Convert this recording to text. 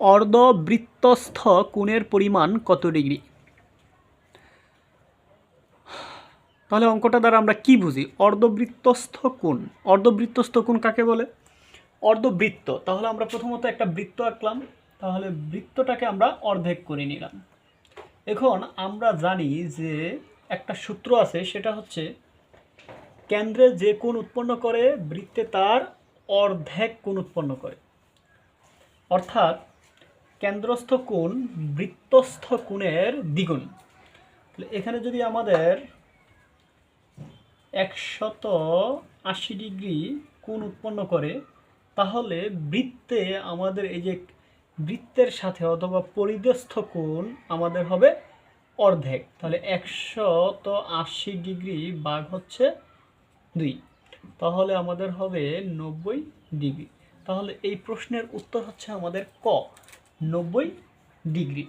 অর্ধবৃত্তস্থ কোণের পরিমাণ কত ডিগ্রি? তাহলে অঙ্কটা দ্বারা আমরা কি বুঝি? অর্ধবৃত্তস্থ কোণ। অর্ধবৃত্তস্থ কোণ কাকে বলে? অর্ধবৃত্ত, তাহলে আমরা প্রথমত একটা বৃত্ত আঁকলাম, তাহলে বৃত্তটাকে আমরা অর্ধেক করে নিলাম। এখন আমরা জানি যে একটা সূত্র আছে, সেটা হচ্ছে কেন্দ্রে যে কোণ উৎপন্ন করে বৃত্তে তার অর্ধেক কোণ উৎপন্ন করে। অর্থাৎ কেন্দ্রস্থ কোণ বৃত্তস্থ কোণের দ্বিগুণ। এখানে যদি আমাদের 180 ডিগ্রি কোণ উৎপন্ন করে, তাহলে বৃত্তে আমাদের এই যে বৃত্তের সাথে অথবা পরিধস্থ কোণ আমাদের হবে অর্ধেক। তাহলে 180 ডিগ্রি ভাগ হচ্ছে 2, তাহলে আমাদের হবে 90 ডিগ্রি। তাহলে এই প্রশ্নের উত্তর হচ্ছে আমাদের ক, 90 ডিগ্রি।